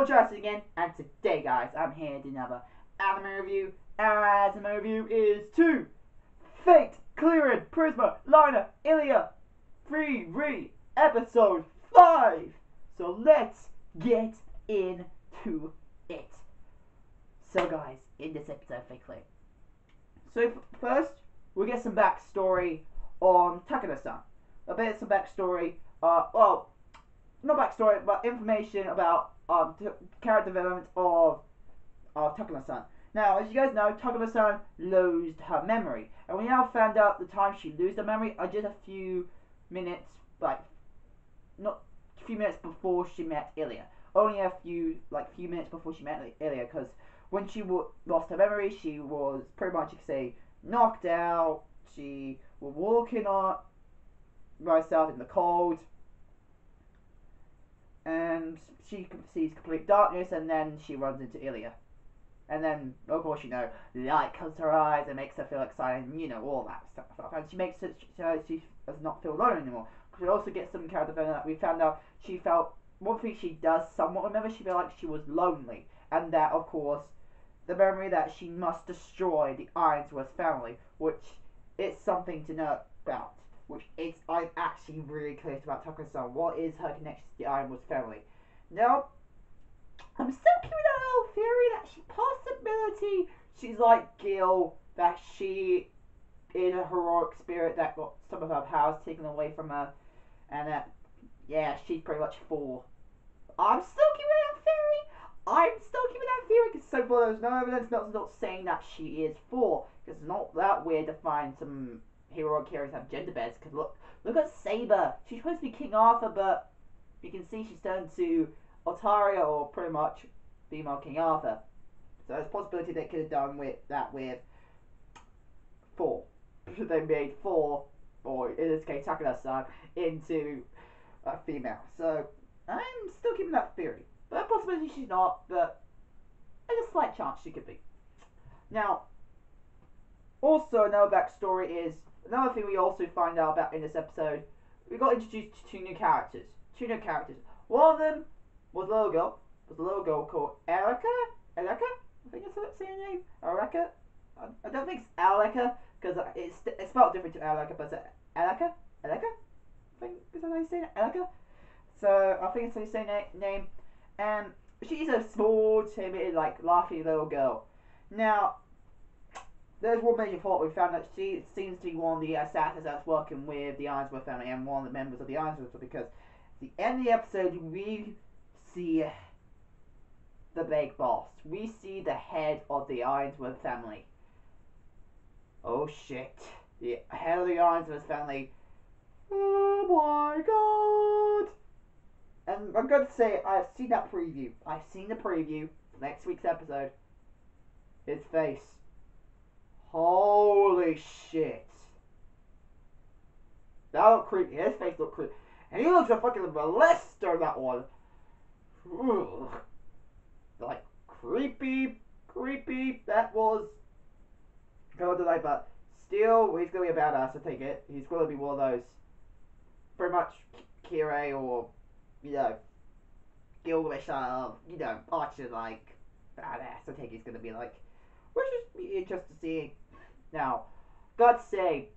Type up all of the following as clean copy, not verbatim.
Justin again, and today, guys, I'm here to another anime review. Anime review is to Fate Clearing Prisma Illya 3 episode 5. So let's get into it. So, guys, in this episode of Fate Clear, first we'll get some backstory on Takano-san. A bit of some backstory. Well, not backstory, but information about character development of Takano-san. Now, as you guys know, Takano-san lost her memory, and we now found out the time she lost her memory are just a few minutes, not a few minutes before she met Illya. Only a few minutes before she met Illya, because when she lost her memory, she was pretty much, you could say, knocked out. She was walking on by herself in the cold, and she sees complete darkness, and then she runs into Illya. And then, of course, light comes to her eyes and makes her feel excited, and all that stuff. And she makes it so she does not feel alone anymore. She also gets some character development that we found out she felt, one thing she does somewhat remember, she felt like she was lonely. And that, of course, the memory that she must destroy the Ironsworth family, which is something to know about. I'm actually really curious about Takano-san. What is her connection to the Ironsworth family? Now, I'm still keeping that little theory that she's like Gil, that she is a heroic spirit that got some of her powers taken away from her, and that, she's pretty much 4. I'm still keeping that theory, because so far there's no evidence not saying that she is 4, because it's not that weird to find some heroic heroes have gender beds, because look at Saber. She's supposed to be King Arthur, but you can see she's turned to Altaria, or pretty much female King Arthur. So there's a possibility they could have done with 4. They made 4, or in this case Takano-san, into a female. So I'm still keeping that theory. But a possibility she's not, but there's a slight chance she could be. Now, also another backstory is, another thing we also find out about in this episode, we got introduced to 2 new characters. One of them was a little girl called Erica? I think that's her name. Erica? I don't think it's Aleka, because it's spelled different to Aleka, but it's Aleka? I think is that how you say it? Aleka? So I think it's how you say name. And she's a small, timid, laughing little girl. Now, there's one major plot. We found that she seems to be one of the assassins that's working with the Ironsworth family and one of the members of the Ironsworth, because at the end of the episode we see the big boss. We see the head of the Ironsworth family. Oh shit. The head of the Ironsworth family. Oh my god. And I'm going to say, I've seen that preview. I've seen the preview for next week's episode. His face. Holy shit. That looked creepy. His face looked creepy. And he looks a fucking molester, that one. Ugh. Creepy. That was going to but still, he's going to be a badass, I take it. He's going to be one of those, pretty much Kirei or, Gilgamesh, Archer, badass, I take he's going to be which is be interesting to see. Now, gotta say,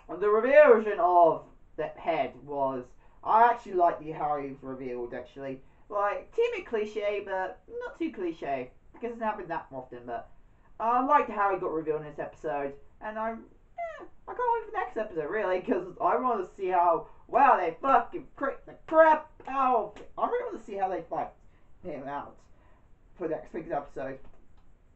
the reversion of that head was, I actually like how he was revealed, actually. Timid cliche, but not too cliche, because it's not happened that often, but I liked how he got revealed in this episode, and I can't wait for the next episode, really, because I want to see how well they fucking creep the crap out. I really want to see how they fight him out for next week's episode.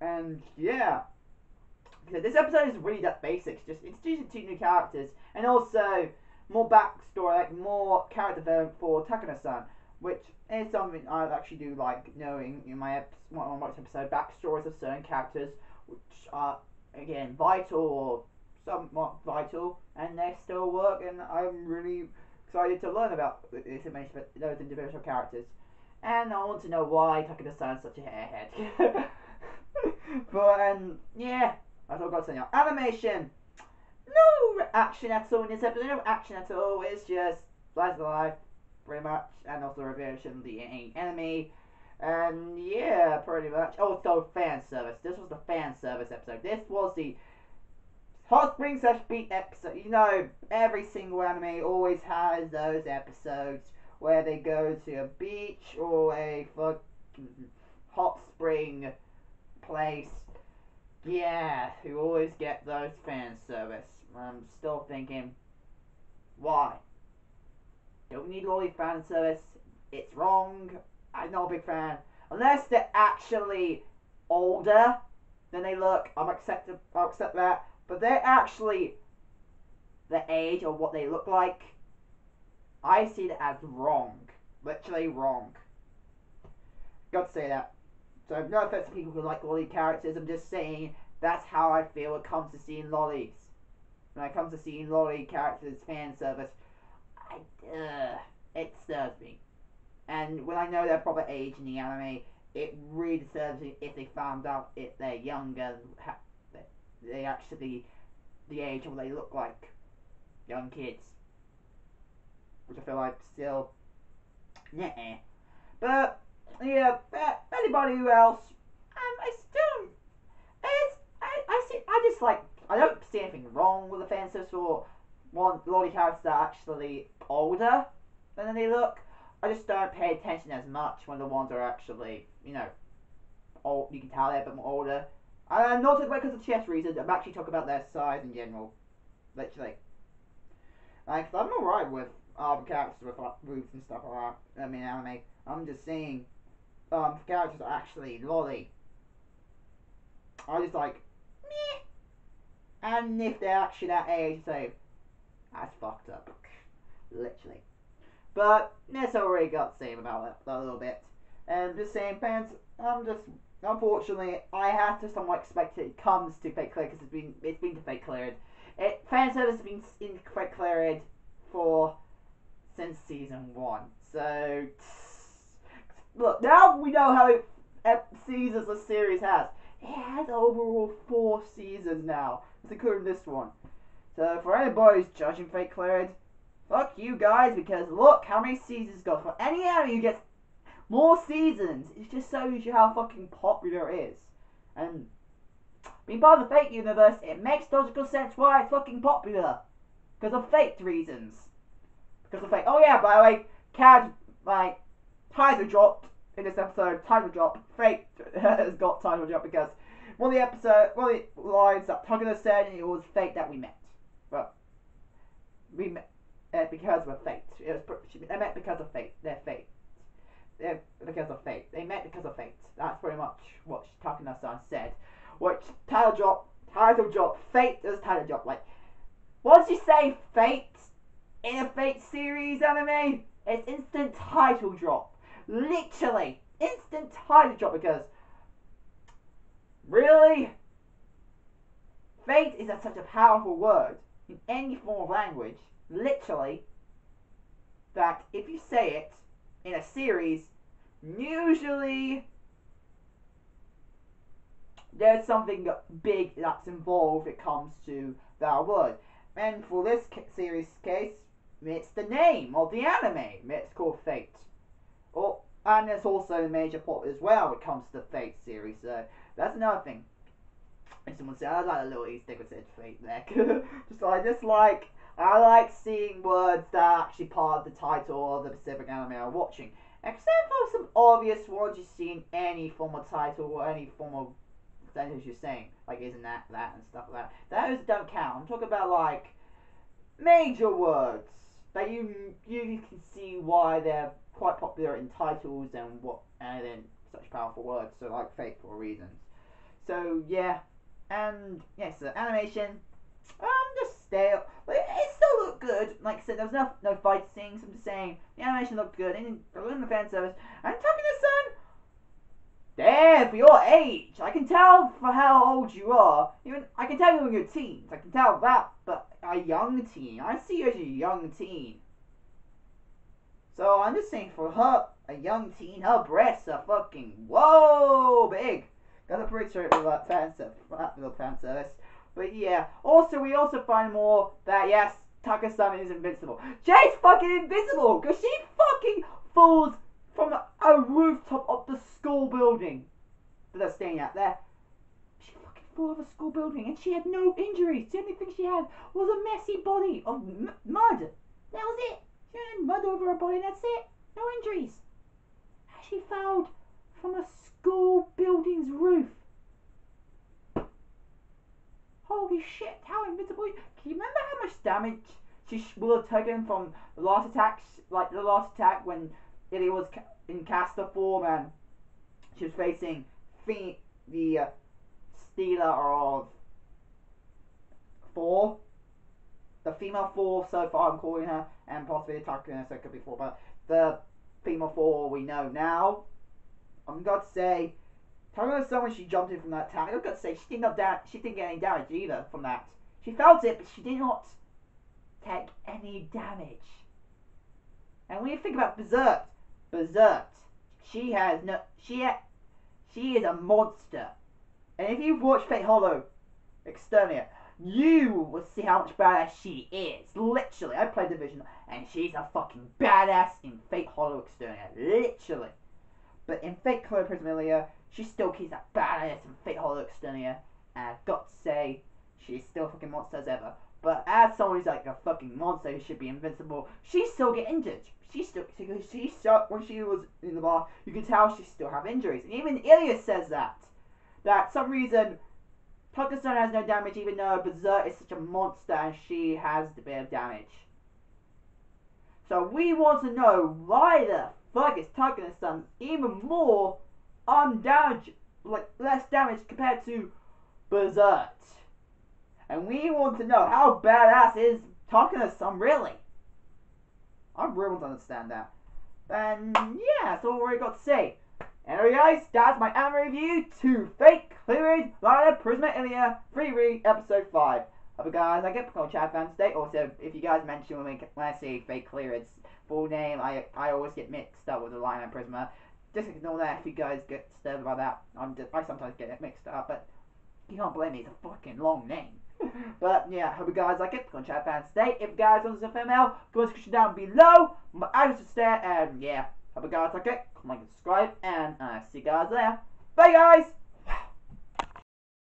And because this episode is really that basic, just introducing 2 new characters, and also more backstory, more character development for Takano-san, which is something I actually do like knowing in my episode, backstories of certain characters, which are, again, vital or somewhat vital, and they still work, and I'm really excited to learn about this information about those individual characters. And I want to know why Takano-san is such a hairhead. But, that's all I've got to say now. Animation! No action at all in this episode, no action at all, it's just slice of life, pretty much, and also reversion of the enemy. And yeah, pretty much. Oh, so fan service. This was the fan service episode. This was the Hot Spring / Beat episode. You know, every single anime always has those episodes where they go to a beach or a fucking hot spring place. Yeah, you always get those fan service. I'm still thinking, why? Don't need lolly fan service. It's wrong. I'm not a big fan. Unless they're actually older than they look, I'll accept that. But they're actually the age of what they look like. I see it as wrong. Literally wrong. Got to say that. So no offense to people who like lolly characters. I'm just saying that's how I feel when it comes to seeing lollies. When it comes to seeing lolly characters fan service, it disturbs me. And when I know their proper age in the anime, it really disturbs me if they found out if they're younger, they actually the age of what they look like, young kids. Which I feel like still, nah. But yeah, anybody who else, I still, I don't see anything wrong with the fan service or one lolly characters that are actually older than they look. I just don't pay attention as much when the ones are actually, you know, old. You can tell they're a bit more older. I'm not talking about because of chest reasons. I'm actually talking about their size in general. Literally. Like, I'm alright with characters with like boobs and stuff like that. I mean, anime. I'm just saying, characters are actually lolly. I just like, meh. And if they're actually that age, so that's fucked up. Literally. But that's all I really got to say about that a little bit. And just saying, fans, unfortunately, I had to somewhat expect it comes to fake cleared because it's been fake cleared. Fan service has been in fake cleared since season 1. So look, now we know how many seasons the series has. It has overall 4 seasons now, including this one. So for anybody who's judging fake cleared, fuck you guys, because look how many seasons it's got. For any anime who gets more seasons, it just shows you how fucking popular it is. And being part of the fake universe, it makes logical sense why it's fucking popular. Because of fake reasons. Because of fake. Oh yeah, by the way, Cad, like, title dropped in this episode. Title drop. Fake has got title drop because one of the lines that Takada said, it was fake that we met. But we met because we're fate. They met because of fate. They're fate. They're because of fate. They met because of fate. That's pretty much what Takada-san said. Which title drop, fate is title drop. Like, once you say fate in a fate series anime, it's instant title drop. Literally, instant title drop because, really? Fate is such a powerful word in any form of language, literally, that if you say it in a series, usually there's something big that's involved when it comes to that word. And for this series case, it's the name of the anime. It's called Fate. And there's also a major plot as well when it comes to the Fate series. So that's another thing. And someone said, I like a little Easter egg that said Fate there. I like seeing words that are actually part of the title of the specific anime I'm watching. Except for some obvious words you see in any form of title or any form of sentence you're saying. Like, isn't that, and stuff like that. Those don't count. I'm talking about, like, major words that you can see why they're quite popular in titles and then such powerful words. So, like, fate for reasons. So, yeah. And, yes, yeah, so animation, just stale. Like, it still looked good. Like I said, there was no fight scenes. I'm just saying, the animation looked good. And in the fan service. And Takada-san, damn, for your age, I can tell for how old you are. Even I can tell you're in your teens. I can tell that, but a young teen. I see you as a young teen. So I'm just saying, for her, a young teen, her breasts are fucking whoa big. Gotta appreciate that fan service. But yeah, we also find more that yes, Taka-san is invincible. Jay's fucking invincible because she fucking falls from a rooftop of the school building that they're staying at there. She fucking flew over a school building and she had no injuries. The only thing she had was a messy body of mud. That was it. She had mud over her body and that's it. No injuries. And she fell from a school building's roof. Holy shit, how invincible. Can you remember how much damage she will have taken from the last attack, like the last attack when Ilya was in caster form and she was facing the stealer of 4, the female 4 so far I'm calling her, and possibly attacking her, so it could be 4, but the female 4 we know now. I'm gonna say, telling her so when she jumped in from that attack, I'm gonna say she didn't get any damage either from that. She felt it, but she did not take any damage. And when you think about Berserk, she is a monster. And if you've watched Fate Hollow Externia, you will see how much badass she is. Literally, I played Division, and she's a fucking badass in Fate Hollow Externia. Literally. But in Fate Hollow Prisma Illya, she still keeps that badass in Fate Hollow Externia. And I've got to say, she's still a fucking monster as ever. But as someone who's like a fucking monster who should be invincible, she still get injured. She when she was in the bar, you can tell she still have injuries. And even Ilya says that some reason Tuckerstone has no damage even though Berserk is such a monster and she has a bit of damage. So we want to know why the fuck is Tuckerstone even more undamaged, like less damage compared to Berserk. And we want to know how badass is Tuckerstone really. I really want to understand that. And yeah, that's all we got to say. Anyway guys, that's my anime review to Fate Cleared Rider Prisma Illya Free Read Episode 5. Hope you guys like it, become a chat fan today. Also, if you guys mention when I say Fate Cleared's full name, I always get mixed up with the line and Prisma. Just ignore that if you guys get disturbed about that. I sometimes get it mixed up, but you can't blame me, it's a fucking long name. But yeah, hope you guys like it. Go on chat fans today. If you guys want to send mail, go in the description down below. My address is there, and yeah, hope you guys like it. Comment, like, and subscribe, and see you guys there. Bye guys!